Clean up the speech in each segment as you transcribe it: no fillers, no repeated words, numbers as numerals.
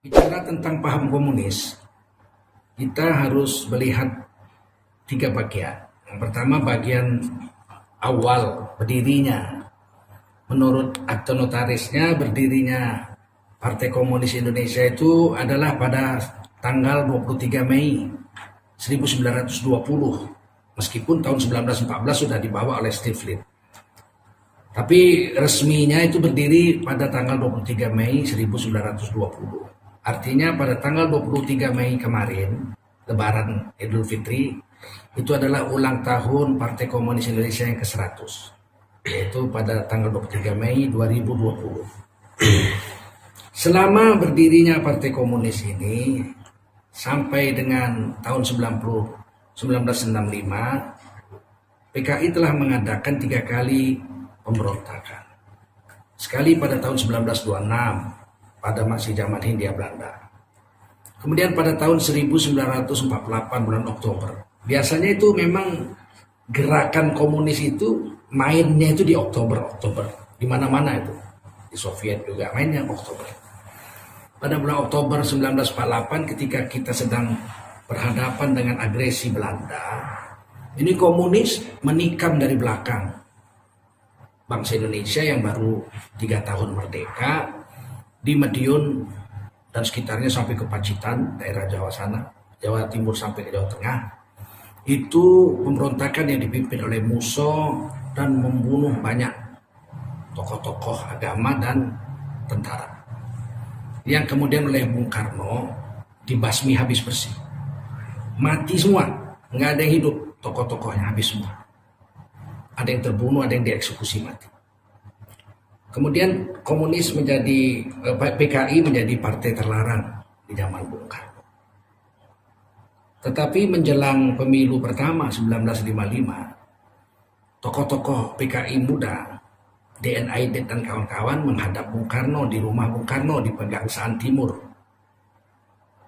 Bicara tentang paham komunis, kita harus melihat tiga bagian. Yang pertama bagian awal berdirinya. Menurut akte notarisnya berdirinya Partai Komunis Indonesia itu adalah pada tanggal 23 Mei 1920. Meskipun tahun 1914 sudah dibawa oleh Stiflin. Tapi resminya itu berdiri pada tanggal 23 Mei 1920. Artinya pada tanggal 23 Mei kemarin, Lebaran Idul Fitri, itu adalah ulang tahun Partai Komunis Indonesia yang ke-100. Yaitu pada tanggal 23 Mei 2020. Selama berdirinya Partai Komunis ini, sampai dengan tahun 1965, PKI telah mengadakan 3 kali pemberontakan. Sekali pada tahun 1926, pada masih zaman Hindia Belanda. Kemudian pada tahun 1948 bulan Oktober. Biasanya itu memang gerakan komunis itu mainnya itu di Oktober. Di mana-mana itu. Di Soviet juga mainnya Oktober. Pada bulan Oktober 1948 ketika kita sedang berhadapan dengan agresi Belanda, ini komunis menikam dari belakang bangsa Indonesia yang baru 3 tahun merdeka di Madiun dan sekitarnya sampai ke Pacitan, daerah Jawa sana, Jawa Timur sampai ke Jawa Tengah. Itu pemberontakan yang dipimpin oleh Musso dan membunuh banyak tokoh-tokoh agama dan tentara. Yang kemudian oleh Bung Karno dibasmi habis bersih. Mati semua, nggak ada yang hidup, tokoh-tokohnya habis semua. Ada yang terbunuh, ada yang dieksekusi mati. Kemudian komunis menjadi PKI menjadi partai terlarang di zaman Bung Karno. Tetapi menjelang pemilu pertama 1955, tokoh-tokoh PKI muda, DN Aidit dan kawan-kawan menghadap Bung Karno di rumah Bung Karno di Pegangsaan Timur.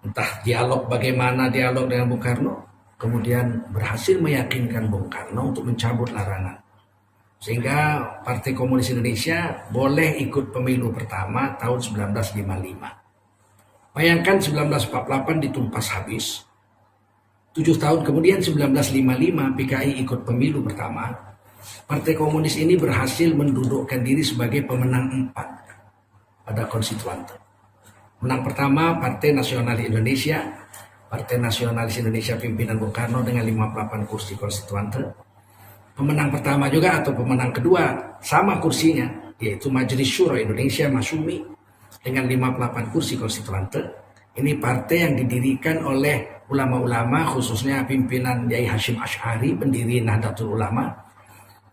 Entah dialog bagaimana dialog dengan Bung Karno, kemudian berhasil meyakinkan Bung Karno untuk mencabut larangan. Sehingga Partai Komunis Indonesia boleh ikut pemilu pertama tahun 1955. Bayangkan 1948 ditumpas habis. 7 tahun kemudian 1955 PKI ikut pemilu pertama. Partai Komunis ini berhasil mendudukkan diri sebagai pemenang 4 pada konstituante. Menang pertama Partai Nasionalis Indonesia. Partai Nasionalis Indonesia pimpinan Bung Karno dengan 58 kursi konstituante. Pemenang pertama juga atau pemenang kedua sama kursinya, yaitu Majelis Syuro Indonesia Masyumi dengan 58 kursi konstituante. Ini partai yang didirikan oleh ulama-ulama, khususnya pimpinan Yai Hashim Asy'ari, pendiri Nahdlatul Ulama,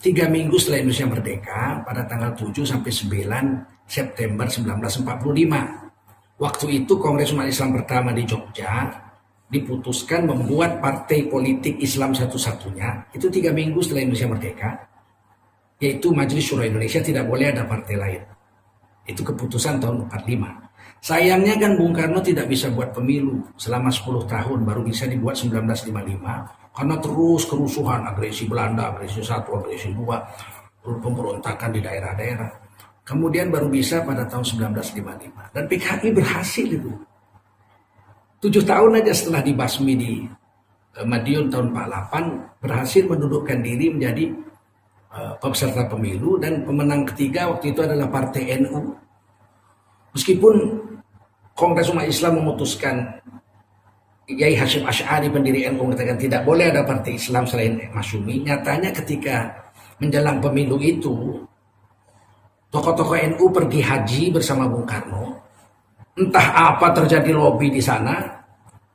3 minggu setelah Indonesia merdeka pada tanggal 7 sampai 9 September 1945. Waktu itu Kongres Umat Islam pertama di Jogja diputuskan membuat partai politik Islam satu-satunya itu 3 minggu setelah Indonesia merdeka, yaitu Majelis Syuro Indonesia, tidak boleh ada partai lain. Itu keputusan tahun 45. Sayangnya kan Bung Karno tidak bisa buat pemilu selama 10 tahun, baru bisa dibuat 1955 karena terus kerusuhan, agresi Belanda, agresi 1, agresi 2, pemberontakan di daerah-daerah. Kemudian baru bisa pada tahun 1955 dan PKI berhasil itu. 7 tahun aja setelah dibasmi di Madiun tahun 48 berhasil mendudukkan diri menjadi peserta pemilu, dan pemenang ketiga waktu itu adalah Partai NU. Meskipun Kongres Umat Islam memutuskan, Yai Hashim Asy'ari pendiri NU mengatakan tidak boleh ada partai Islam selain Masyumi, nyatanya ketika menjelang pemilu itu tokoh-tokoh NU pergi haji bersama Bung Karno. Entah apa terjadi lobby di sana,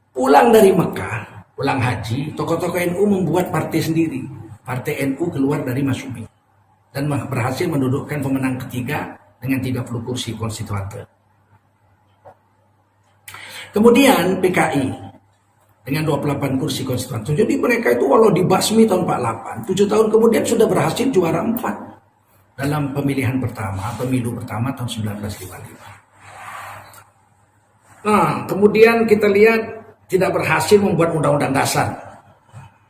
pulang dari Mekah, pulang haji, tokoh-tokoh NU membuat partai sendiri. Partai NU keluar dari Masyumi dan berhasil mendudukkan pemenang ketiga dengan 30 kursi konstituante. Kemudian PKI dengan 28 kursi konstituante. Jadi mereka itu walau dibasmi tahun 48, 7 tahun kemudian sudah berhasil juara 4 dalam pemilihan pertama, pemilu pertama tahun 1955. Nah, kemudian kita lihat tidak berhasil membuat undang-undang dasar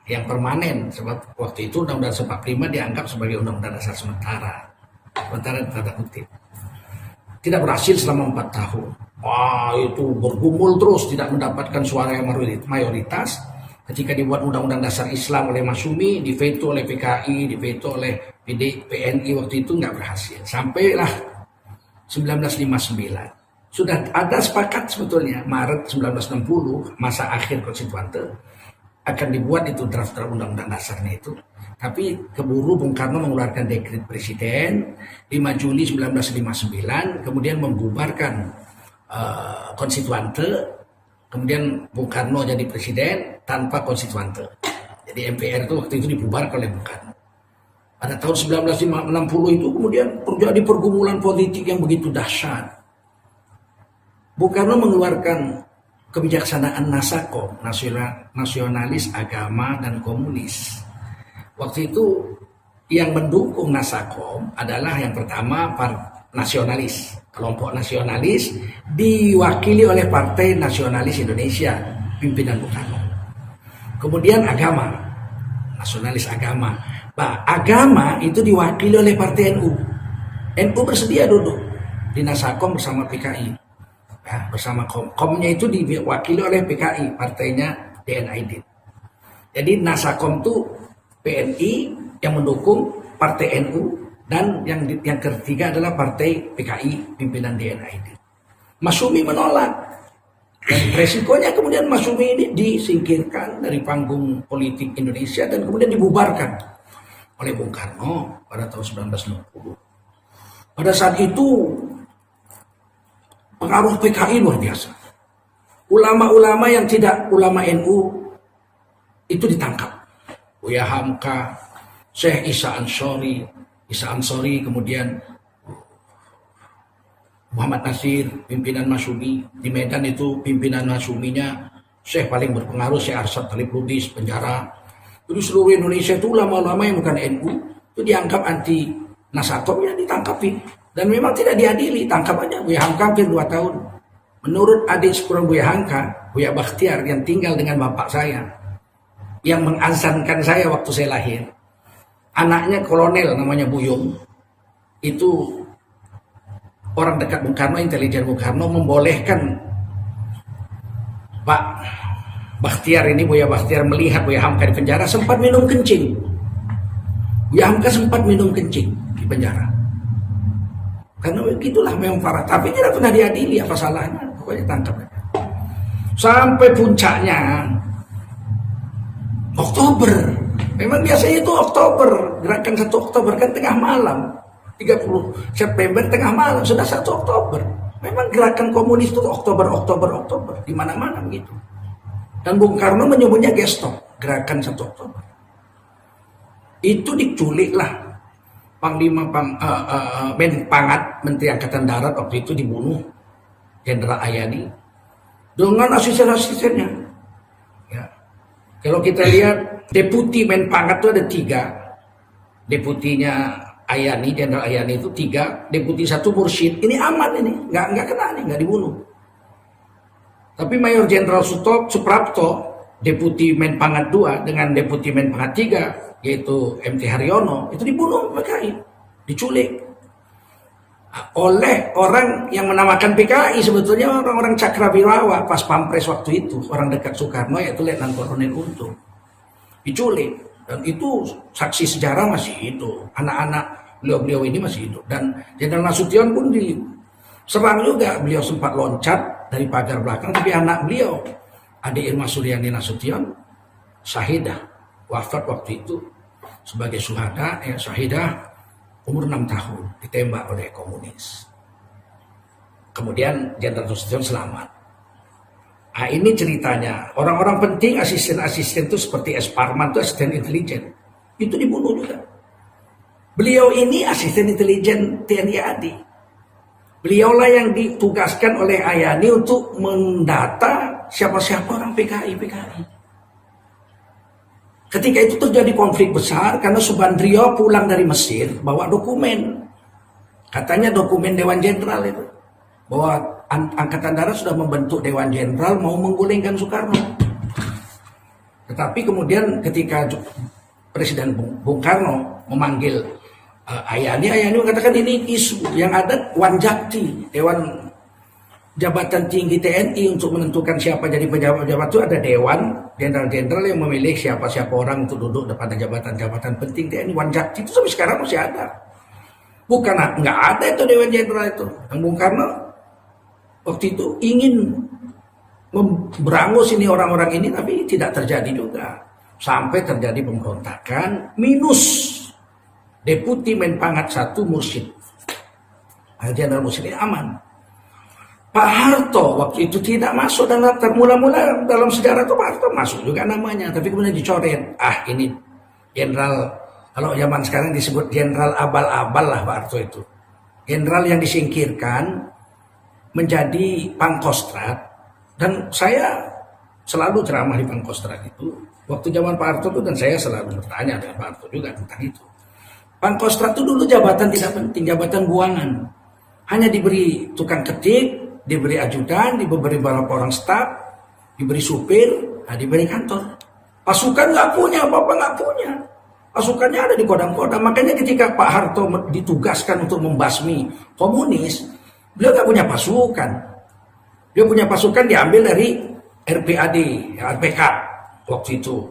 yang permanen, sebab waktu itu undang-undang 45 dianggap sebagai undang-undang dasar sementara tanda kutip. Tidak berhasil selama 4 tahun. Wah, itu bergumul terus, tidak mendapatkan suara yang mayoritas. Ketika dibuat Undang-Undang Dasar Islam oleh Masyumi, diveto oleh PKI, diveto oleh PNI waktu itu nggak berhasil. Sampailah 1959. Sudah ada sepakat sebetulnya Maret 1960 masa akhir konstituante akan dibuat itu draft undang-undang dasarnya itu. Tapi keburu Bung Karno mengeluarkan dekret presiden 5 Juli 1959, kemudian membubarkan konstituante, kemudian Bung Karno jadi presiden tanpa konstituante. Jadi MPR itu waktu itu dibubarkan oleh Bung Karno. Pada tahun 1960 itu kemudian terjadi pergumulan politik yang begitu dahsyat. Bung Karno mengeluarkan kebijaksanaan Nasakom, nasionalis, agama, dan komunis. Waktu itu yang mendukung Nasakom adalah yang pertama nasionalis, kelompok nasionalis diwakili oleh Partai Nasionalis Indonesia, pimpinan Bung Karno. Kemudian agama, nasionalis agama. Nah, agama itu diwakili oleh Partai NU. NU bersedia duduk di Nasakom bersama PKI. Ya, bersama komnya itu diwakili oleh PKI, partainya DNID. Jadi Nasakom itu PNI yang mendukung Partai NU, dan yang ketiga adalah Partai PKI pimpinan DNID. Masyumi menolak. Dan resikonya kemudian Masyumi ini disingkirkan dari panggung politik Indonesia dan kemudian dibubarkan oleh Bung Karno pada tahun 1960. Pada saat itu pengaruh PKI luar biasa. Ulama-ulama yang tidak ulama NU itu ditangkap. Buya Hamka, Syekh Isa Ansori, kemudian Muhammad Nasir, pimpinan Masyumi. Di Medan itu pimpinan Masyuminya Syekh paling berpengaruh, Syekh Arsyad Talib Lubis, penjara. Jadi seluruh Indonesia itu ulama-ulama yang bukan NU itu dianggap anti Nasakom, ya ditangkapi. Dan memang tidak diadili, tangkap aja. Buya Hamka hampir 2 tahun. Menurut adik sekurang Buya Hamka, Buya Bakhtiar yang tinggal dengan bapak saya, yang mengazankan saya waktu saya lahir, anaknya kolonel namanya Buyung, itu orang dekat Bung Karno, intelijen Bung Karno, membolehkan Pak Bakhtiar ini, Buya Bakhtiar, melihat Buya Hamka di penjara, sempat minum kencing. Buya Hamka sempat minum kencing di penjara. Karena begitulah memang parah, tapi tidak pernah diadili, apa salahnya, pokoknya tangkap. Sampai puncaknya Oktober, memang biasanya itu Oktober, gerakan 1 Oktober kan tengah malam, 30 September tengah malam, sudah 1 Oktober. Memang gerakan komunis itu Oktober, di mana-mana begitu. Dan Bung Karno menyebutnya gestok, gerakan 1 Oktober. Itu diculiklah Panglima Menpangat, Menteri Angkatan Darat waktu itu dibunuh, Jenderal Ayani, dengan asisten-asistennya. Ya. Kalau kita lihat deputi Menpangat itu ada 3, deputinya Ayani, Jenderal Ayani itu 3, deputi 1 Mursyid. Ini aman, ini nggak kena nih, nggak dibunuh. Tapi Mayor Jenderal Suprapto, deputi Menpangat 2 dengan deputi Menpangat 3, yaitu MT Haryono, itu dibunuh PKI, diculik oleh orang yang menamakan PKI, sebetulnya orang-orang Cakrawirawa pas Pampres waktu itu, orang dekat Soekarno, yaitu Letnan Kolonel Untung, diculik. Dan itu saksi sejarah masih hidup, anak-anak beliau ini masih hidup. Dan Jenderal Nasution pun diserang juga, beliau sempat loncat dari pagar belakang, tapi anak beliau, adik Irma Suryani Nasution, syahidah, wafat waktu itu sebagai syahidah umur 6 tahun, ditembak oleh komunis. Kemudian Jenderal Nasution selamat. Nah, ini ceritanya. Orang-orang penting, asisten-asisten itu seperti S. Parman, itu asisten intelijen, itu dibunuh juga. Beliau ini asisten intelijen TNI AD. Beliaulah yang ditugaskan oleh Ayani untuk mendata siapa-siapa orang PKI. Ketika itu terjadi konflik besar karena Subandrio pulang dari Mesir bawa dokumen. Katanya dokumen Dewan Jenderal itu, bahwa Angkatan Darat sudah membentuk Dewan Jenderal mau menggulingkan Soekarno. Tetapi kemudian ketika Presiden Bung Karno memanggil Ayani mengatakan ini isu yang ada Wanjakti, Dewan jabatan tinggi TNI untuk menentukan siapa jadi pejabat-pejabat itu ada dewan jenderal-jenderal yang memilih siapa-siapa orang untuk duduk pada jabatan-jabatan penting TNI. Wanjakti itu sampai sekarang masih ada. Bukan nggak ada itu dewan jenderal itu. Yang Bung Karno waktu itu ingin memberangus ini orang-orang ini, tapi tidak terjadi juga. Sampai terjadi pemberontakan minus Deputi Menpangat 1 Mursyid. Jenderal Mursyid ini aman. Pak Harto waktu itu tidak masuk dalam daftar. Mula-mula dalam sejarah itu Pak Harto masuk juga namanya, tapi kemudian dicoret. Ini jenderal, kalau zaman sekarang disebut jenderal abal-abal lah Pak Harto itu. Jenderal yang disingkirkan menjadi Pangkostrat, dan saya selalu ceramah di Pangkostrat itu waktu zaman Pak Harto itu, dan saya selalu bertanya dengan Pak Harto juga tentang itu. Pangkostrat itu dulu jabatan tidak penting, jabatan buangan. Hanya diberi tukang ketik, diberi ajudan, diberi beberapa orang staf, diberi supir, diberi kantor. Pasukan nggak punya, apa-apa nggak punya. Pasukannya ada di kodam-kodam. Makanya ketika Pak Harto ditugaskan untuk membasmi komunis, beliau nggak punya pasukan. Beliau punya pasukan diambil dari RPAD, RPK waktu itu.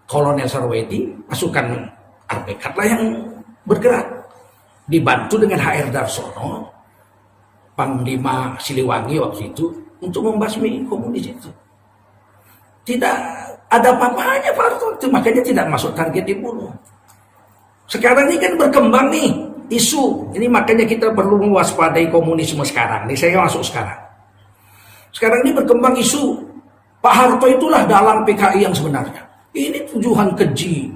Kolonel Sarwedi, pasukan RPK lah yang bergerak. Dibantu dengan HR Darsono, Panglima Siliwangi waktu itu, untuk membasmi komunis itu. Tidak ada apa-apanya Pak Harto itu, makanya tidak masuk target dibunuh. Sekarang ini kan berkembang nih isu, ini makanya kita perlu mewaspadai komunisme sekarang. Nih saya masuk sekarang. Sekarang ini berkembang isu Pak Harto itulah dalang PKI yang sebenarnya. Ini tujuan keji,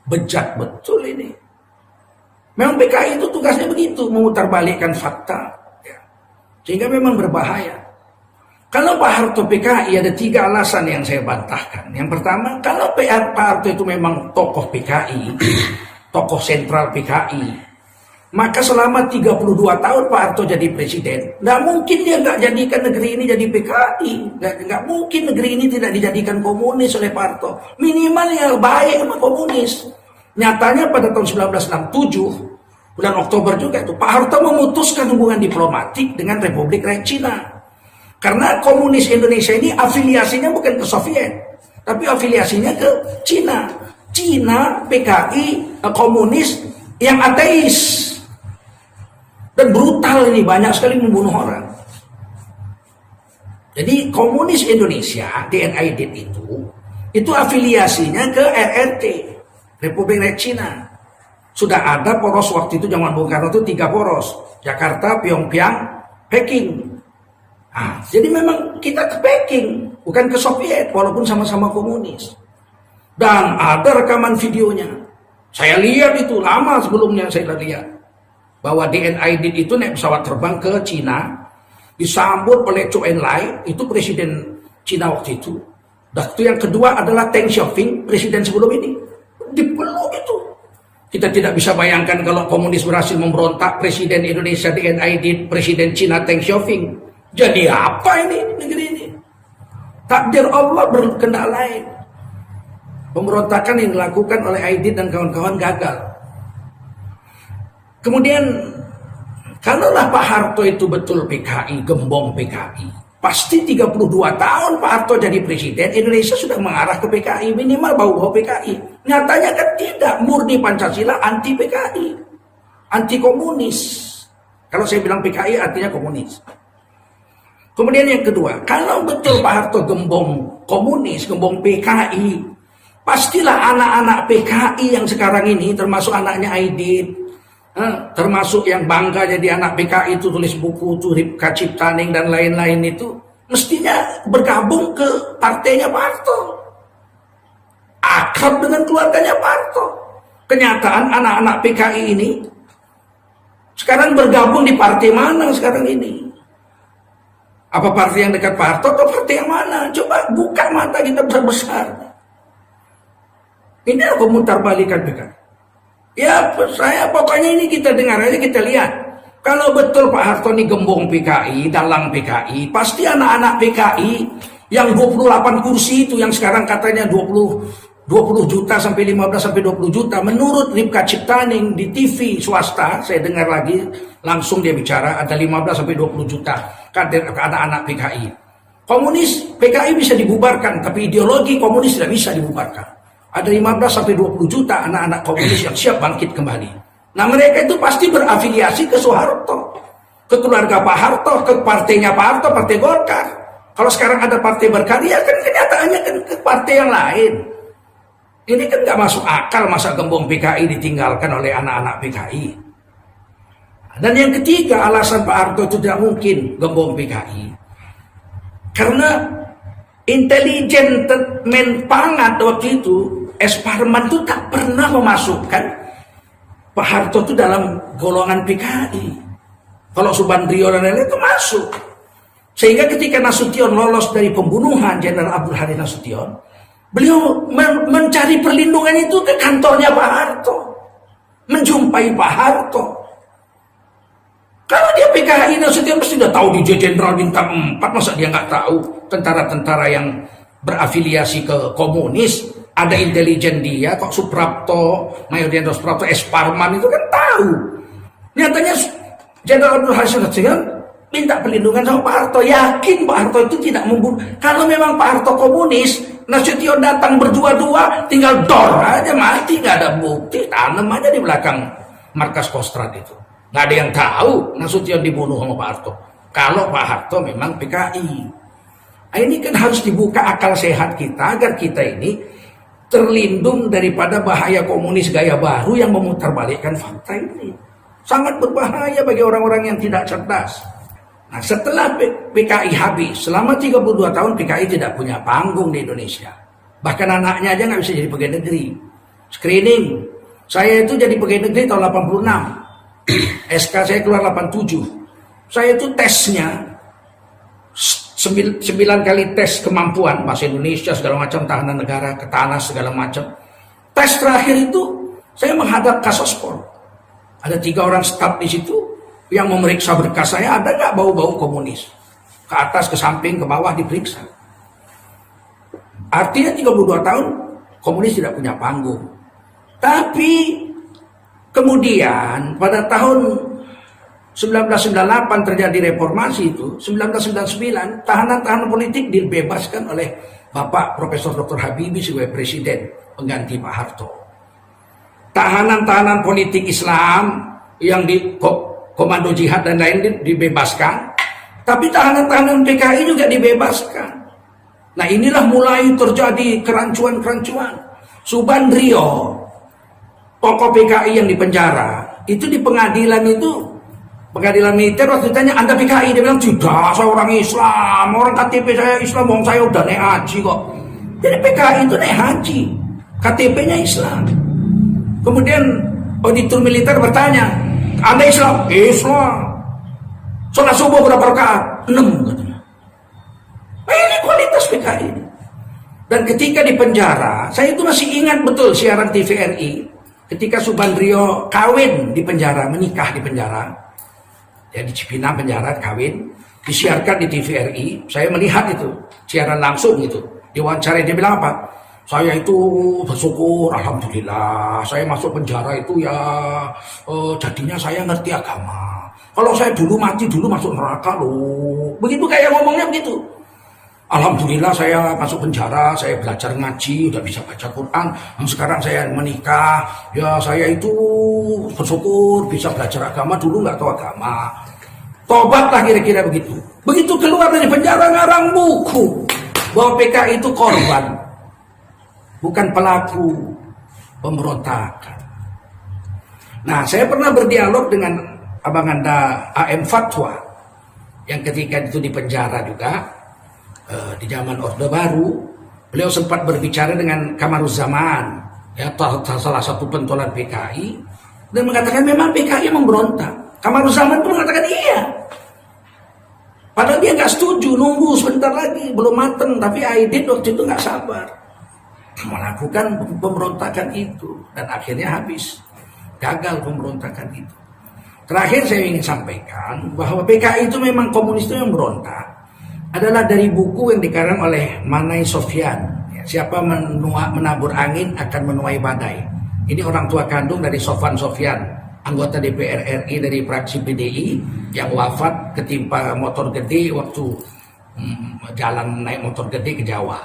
bejat betul ini. Memang PKI itu tugasnya begitu, memutarbalikkan fakta. Sehingga memang berbahaya. Kalau Pak Harto PKI, ada 3 alasan yang saya bantahkan. Yang pertama, kalau Pak Harto itu memang tokoh PKI, tokoh sentral PKI, maka selama 32 tahun Pak Harto jadi presiden, nggak mungkin dia nggak jadikan negeri ini jadi PKI. Nggak mungkin negeri ini tidak dijadikan komunis oleh Pak Harto. Minimal yang baik sama komunis. Nyatanya pada tahun 1967, bulan Oktober juga itu, Pak Harto memutuskan hubungan diplomatik dengan Republik Rakyat Cina. Karena komunis Indonesia ini afiliasinya bukan ke Soviet, tapi afiliasinya ke Cina. Cina, PKI, komunis yang ateis. Dan brutal ini, banyak sekali membunuh orang. Jadi komunis Indonesia, DNID itu afiliasinya ke RRC, Republik Rakyat Cina. Sudah ada poros waktu itu zaman Bung Karno itu 3 poros. Jakarta, Pyongyang, Peking. Jadi memang kita ke Peking, bukan ke Soviet, walaupun sama-sama komunis. Dan ada rekaman videonya. Saya lihat itu lama sebelumnya saya lihat. Bahwa DNID itu naik pesawat terbang ke Cina, disambut oleh Zhou Enlai, itu presiden Cina waktu itu. Dan itu yang kedua adalah Deng Xiaoping, presiden sebelum ini. Dipeluk itu. Kita tidak bisa bayangkan kalau komunis berhasil memberontak, presiden Indonesia DNID, presiden Cina Deng Xiaoping. Jadi apa ini negeri ini? Takdir Allah berkehendak lain. Pemberontakan yang dilakukan oleh Aidit dan kawan-kawan gagal. Kemudian, kalaulah Pak Harto itu betul PKI, gembong PKI, pasti 32 tahun Pak Harto jadi presiden, Indonesia sudah mengarah ke PKI, minimal bau-bau PKI. Nyatanya kan tidak, murni Pancasila, anti PKI, anti komunis. Kalau saya bilang PKI artinya komunis. Kemudian yang kedua, kalau betul Pak Harto gembong komunis, gembong PKI, pastilah anak-anak PKI yang sekarang ini, termasuk anaknya Aidit, termasuk yang bangga jadi anak PKI itu, tulis buku itu, Ripka Ciptaning dan lain-lain itu, mestinya bergabung ke partainya Pak Harto, akrab dengan keluarganya Pak Harto. Kenyataan anak-anak PKI ini sekarang bergabung di partai mana sekarang ini? Apa partai yang dekat Pak Harto atau partai yang mana? Coba buka mata kita besar-besar. Ini apa mutarbalikan PKI? Ya saya pokoknya ini kita dengar aja, kita lihat. Kalau betul Pak Harto ini gembong PKI, dalang PKI, pasti anak-anak PKI yang 28 kursi itu yang sekarang katanya 20 juta sampai 15 sampai 20 juta menurut Ripka Ciptaning di TV swasta, saya dengar lagi langsung dia bicara ada 15 sampai 20 juta. kader anak-anak PKI. Komunis PKI bisa dibubarkan, tapi ideologi komunis tidak bisa dibubarkan. Ada 15 sampai 20 juta anak-anak komunis yang siap bangkit kembali. Nah mereka itu pasti berafiliasi ke Soeharto, ke keluarga Pak Harto, ke partainya Pak Harto, Partai Golkar. Kalau sekarang ada partai berkarya kan kenyataannya kan ke partai yang lain. Ini kan nggak masuk akal masa gembong PKI ditinggalkan oleh anak-anak PKI. Dan yang ketiga alasan Pak Harto itu tidak mungkin gembong PKI. Karena intelijen Menpangat waktu itu, S. Parman itu tak pernah memasukkan Pak Harto itu dalam golongan PKI. Kalau Subandrio dan lain-lain itu masuk. Sehingga ketika Nasution lolos dari pembunuhan Jenderal Abdul Haris Nasution, beliau mencari perlindungan itu ke kantornya Pak Harto, menjumpai Pak Harto. Kalau dia PKI Nasution pasti sudah tahu dia Jenderal bintang 4, masa dia nggak tahu tentara-tentara yang berafiliasi ke komunis. Ada intelijen dia, kok Suprapto, Mayor Jenderal Suprapto, S. Parman itu kan tahu. Nyatanya Jenderal Abdul Haris Nasution minta perlindungan sama Pak Harto, yakin Pak Harto itu tidak membunuh. Kalau memang Pak Harto komunis, Nasution datang berdua-dua, tinggal dor aja mati, nggak ada bukti, tanam aja di belakang markas Kostrad itu. Nggak ada yang tahu Nasution dibunuh sama Pak Harto. Kalau Pak Harto memang PKI. Nah, ini kan harus dibuka akal sehat kita agar kita ini terlindung daripada bahaya komunis gaya baru yang memutarbalikkan fakta ini. Sangat berbahaya bagi orang-orang yang tidak cerdas. Nah, setelah PKI habis, selama 32 tahun PKI tidak punya panggung di Indonesia. Bahkan anaknya aja nggak bisa jadi pegawai negeri. Screening, saya itu jadi pegawai negeri tahun 86. SK saya keluar 87. Saya itu tesnya 9 kali tes kemampuan bahasa Indonesia segala macam, tahanan negara, ketahanan segala macam. Tes terakhir itu saya menghadap Kasospor. Ada 3 orang staf di situ yang memeriksa berkas saya, ada nggak bau-bau komunis. Ke atas, ke samping, ke bawah diperiksa. Artinya 32 tahun komunis tidak punya panggung. Tapi kemudian pada tahun 1998 terjadi reformasi itu, 1999 tahanan-tahanan politik dibebaskan oleh Bapak Profesor Dr. Habibie sebagai presiden pengganti Pak Harto. Tahanan-tahanan politik Islam yang di komando jihad dan lain dibebaskan, tapi tahanan-tahanan PKI juga dibebaskan. Nah inilah mulai terjadi kerancuan-kerancuan. Subandrio, tokoh PKI yang dipenjara, itu di pengadilan militer waktu ditanya, Anda PKI? Dia bilang, tidak, saya orang Islam, orang KTP saya Islam, orang saya udah naik haji kok. Jadi PKI itu naik haji, KTP-nya Islam. Kemudian auditor militer bertanya, Anda Islam? Islam. Sholat subuh berapa rakaat? 6 katanya. Nah, ini kualitas PKI. Dan ketika di penjara, saya itu masih ingat betul siaran TVRI ketika Subandrio kawin di penjara, menikah di penjara. Ya di Cipinang penjara kawin, disiarkan di TVRI. Saya melihat itu siaran langsung itu. Diwawancara dia bilang apa? Saya itu bersyukur, alhamdulillah. Saya masuk penjara itu ya jadinya saya ngerti agama. Kalau saya dulu mati dulu masuk neraka loh. Begitu kayak ngomongnya begitu. Alhamdulillah saya masuk penjara, saya belajar ngaji, udah bisa baca Quran. Sekarang saya menikah, ya saya itu bersyukur bisa belajar agama, dulu nggak tahu agama. Tobatlah kira-kira begitu. Begitu keluar dari penjara ngarang buku bahwa PKI itu korban, bukan pelaku pemberontakan. Nah, saya pernah berdialog dengan Abang Anda AM Fatwa yang ketika itu di penjara juga. Di zaman Orde Baru, beliau sempat berbicara dengan Kamaruzzaman, ya salah satu pentolan PKI, dan mengatakan memang PKI memberontak. Kamaruzzaman pun mengatakan iya. Padahal dia nggak setuju, nunggu sebentar lagi, belum mateng, tapi Aidit waktu itu nggak sabar melakukan pemberontakan itu, dan akhirnya habis, gagal pemberontakan itu. Terakhir saya ingin sampaikan bahwa PKI itu memang komunis itu yang berontak adalah dari buku yang dikarang oleh Manai Sofyan. Ya, siapa menabur angin akan menuai badai. Ini orang tua kandung dari Sofwan Sofyan, anggota DPR RI dari fraksi PDI yang wafat ketimpa motor gede waktu jalan naik motor gede ke Jawa.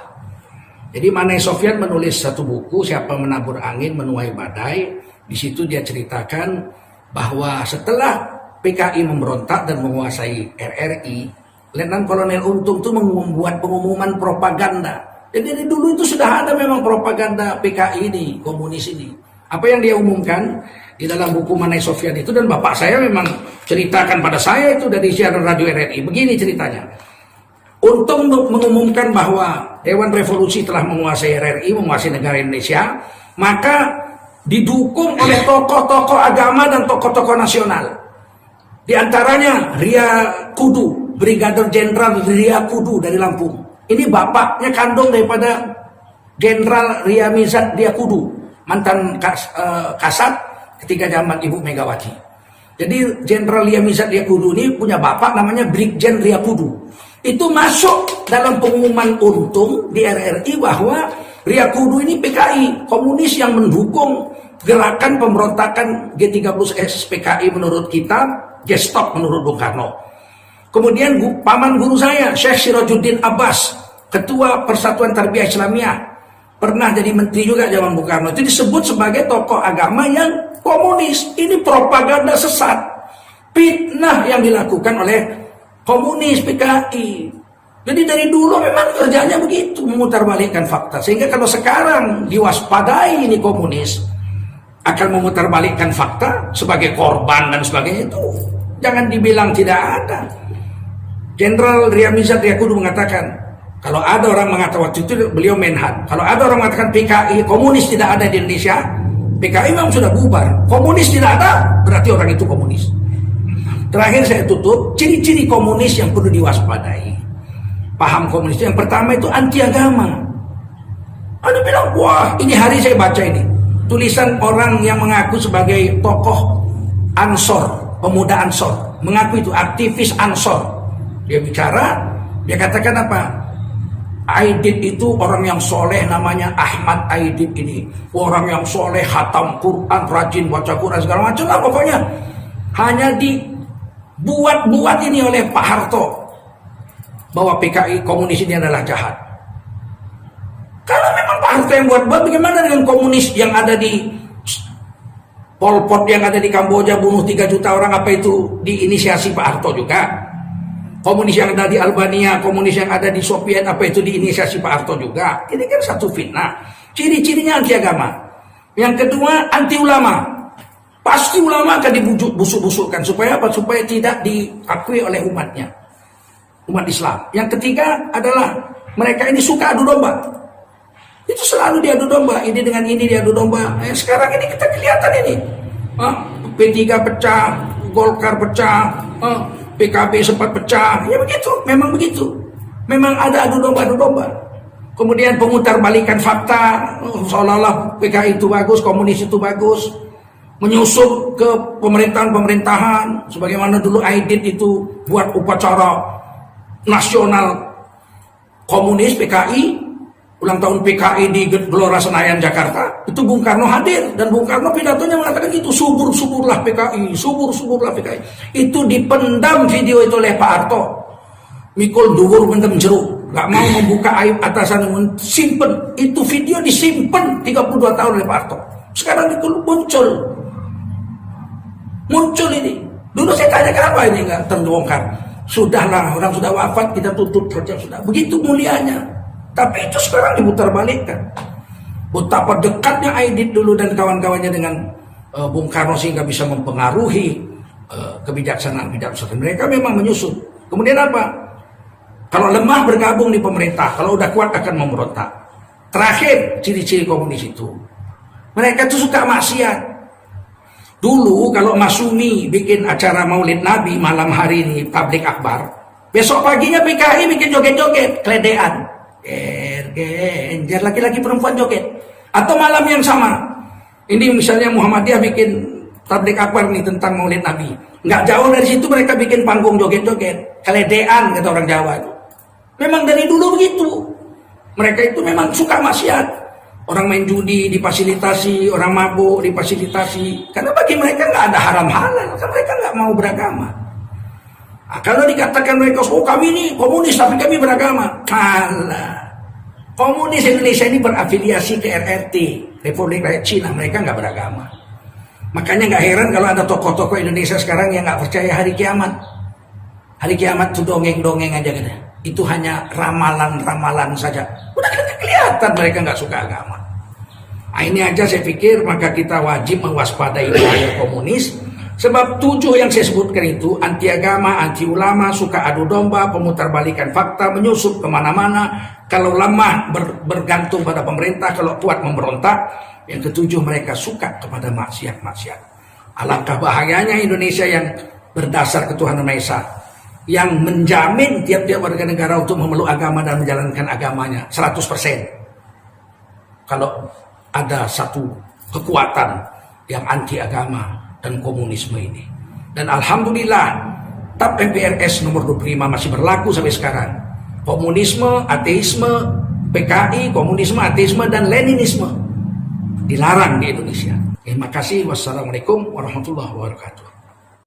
Jadi Maneh Sofyan menulis satu buku, Siapa Menabur Angin Menuai Badai. Di situ dia ceritakan bahwa setelah PKI memberontak dan menguasai RRI, Letnan Kolonel Untung itu membuat pengumuman propaganda. Jadi dari dulu itu sudah ada memang propaganda PKI ini, komunis ini. Apa yang dia umumkan di dalam buku Maneh Sofyan itu, dan bapak saya memang ceritakan pada saya itu dari siaran radio RRI. Begini ceritanya. Untung mengumumkan bahwa Dewan Revolusi telah menguasai RRI, menguasai negara Indonesia, maka didukung oleh tokoh-tokoh agama dan tokoh-tokoh nasional. Di antaranya Ria Kudu, Brigadir Jenderal Ria Kudu dari Lampung. Ini bapaknya kandung daripada Jenderal Ria Mizat Ria Kudu, mantan Kasat ketika zaman Ibu Megawati. Jadi Jenderal Ria Mizat Ria Kudu ini punya bapak namanya Brigjen Ria Kudu. Itu masuk dalam pengumuman Untung di RRI bahwa Ria Kudu ini PKI, komunis yang mendukung gerakan pemberontakan G30S PKI menurut kita, Gestop menurut Bung Karno. Kemudian paman guru saya, Syekh Sirajuddin Abbas, Ketua Persatuan Tarbiyah Islamiyah, pernah jadi menteri juga zaman Bung Karno. Itu disebut sebagai tokoh agama yang komunis. Ini propaganda sesat, fitnah yang dilakukan oleh komunis PKI. Jadi dari dulu memang kerjanya begitu, memutarbalikkan fakta. Sehingga kalau sekarang diwaspadai ini komunis akan memutarbalikkan fakta sebagai korban dan sebagainya, itu jangan dibilang tidak ada. Jenderal Ria Mizat Ria Kudu mengatakan, kalau ada orang mengatakan, waktu itu beliau Menhan, kalau ada orang mengatakan PKI komunis tidak ada di Indonesia, PKI memang sudah bubar. Komunis tidak ada, berarti orang itu komunis. Terakhir saya tutup, ciri-ciri komunis yang perlu diwaspadai. Paham komunis yang pertama itu anti agama. Ada bilang, wah ini hari saya baca ini, tulisan orang yang mengaku sebagai tokoh Ansor, pemuda Ansor, mengaku itu aktivis Ansor. Dia bicara, dia katakan apa? Aidit itu orang yang soleh, namanya Ahmad Aidit ini. Orang yang soleh, khatam Quran, rajin baca Quran, segala macam lah pokoknya. Hanya dibuat-buat ini oleh Pak Harto, bahwa PKI komunis ini adalah jahat. Kalau memang Pak Harto yang buat-buat, bagaimana dengan komunis yang ada di Pol Pot, yang ada di Kamboja, bunuh 3 juta orang, apa itu diinisiasi Pak Harto juga? Komunis yang ada di Albania, komunis yang ada di Soviet, apa itu diinisiasi Pak Harto juga? Ini kan satu fitnah. Ciri-cirinya anti agama. Yang kedua, anti ulama. Pasti ulama akan dibujuk busuk-busukkan. Supaya apa? Supaya tidak diakui oleh umatnya, umat Islam. Yang ketiga adalah mereka ini suka adu domba. Itu selalu diadu domba. Ini dengan ini diadu domba. Sekarang ini kita kelihatan ini. P3 pecah, Golkar pecah, PKB sempat pecah. Ya begitu, memang begitu. Memang ada adu domba. Kemudian pemutar balikan fakta, seolah-olah PKI itu bagus, komunis itu bagus. Menyusup ke pemerintahan, sebagaimana dulu Aidit itu buat upacara nasional komunis PKI, ulang tahun PKI di Gelora Senayan Jakarta. Itu Bung Karno hadir, dan Bung Karno pidatonya mengatakan itu subur-suburlah PKI, subur-suburlah PKI. Itu dipendam video itu oleh Pak Harto. Mikul dhuwur mendem jeruk, gak mau membuka aib atasan, simpen. Itu video disimpan 32 tahun oleh Pak Harto. Sekarang itu muncul ini. Dulu saya tanya kenapa ini nggak terbongkar. Sudahlah, orang sudah wafat, kita tutup saja sudah. Begitu mulianya. Tapi itu sekarang diputarbalikkan. Betapa dekatnya Aidit dulu dan kawan-kawannya dengan Bung Karno sehingga bisa mempengaruhi kebijaksanaan. Mereka memang menyusup. Kemudian apa? Kalau lemah bergabung di pemerintah, kalau udah kuat akan memberontak. Terakhir, ciri-ciri komunis itu, mereka tuh suka maksiat. Dulu kalau Masumi bikin acara Maulid Nabi malam hari ini, tablik akbar, besok paginya PKI bikin joget-joget, keledean, genjer, laki-laki perempuan joget. Atau malam yang sama, ini misalnya Muhammadiyah bikin tablik akbar nih tentang Maulid Nabi, nggak jauh dari situ mereka bikin panggung joget-joget, keledean kata orang Jawa itu. Memang dari dulu begitu. Mereka itu memang suka maksiat. Orang main judi difasilitasi, orang mabuk difasilitasi. Karena bagi mereka nggak ada haram halal, kan mereka nggak mau beragama. Nah, kalau dikatakan mereka, oh kami ini komunis tapi kami beragama. Alah, komunis Indonesia ini berafiliasi ke RRT, Republik Rakyat Cina, mereka nggak beragama. Makanya nggak heran kalau ada tokoh-tokoh Indonesia sekarang yang nggak percaya hari kiamat. Hari kiamat itu dongeng-dongeng aja gitu. Itu hanya ramalan-ramalan saja. Udah kelihatan mereka nggak suka agama. Nah, ini aja saya pikir maka kita wajib mewaspadai bahaya komunis. Sebab 7 yang saya sebutkan itu anti agama, anti ulama, suka adu domba, pemutarbalikan fakta, menyusup kemana-mana. Kalau lemah bergantung pada pemerintah, kalau kuat memberontak. Yang ke-7 mereka suka kepada maksiat-maksiat. Alangkah bahayanya Indonesia yang berdasar ketuhanan Maha Esa, yang menjamin tiap-tiap warga negara untuk memeluk agama dan menjalankan agamanya 100%. Kalau ada satu kekuatan yang anti agama dan komunisme ini. Dan alhamdulillah TAP MPRS nomor 25 masih berlaku sampai sekarang. Komunisme, ateisme, PKI, komunisme, ateisme dan Leninisme dilarang di Indonesia. Terima kasih. Wassalamualaikum warahmatullahi wabarakatuh.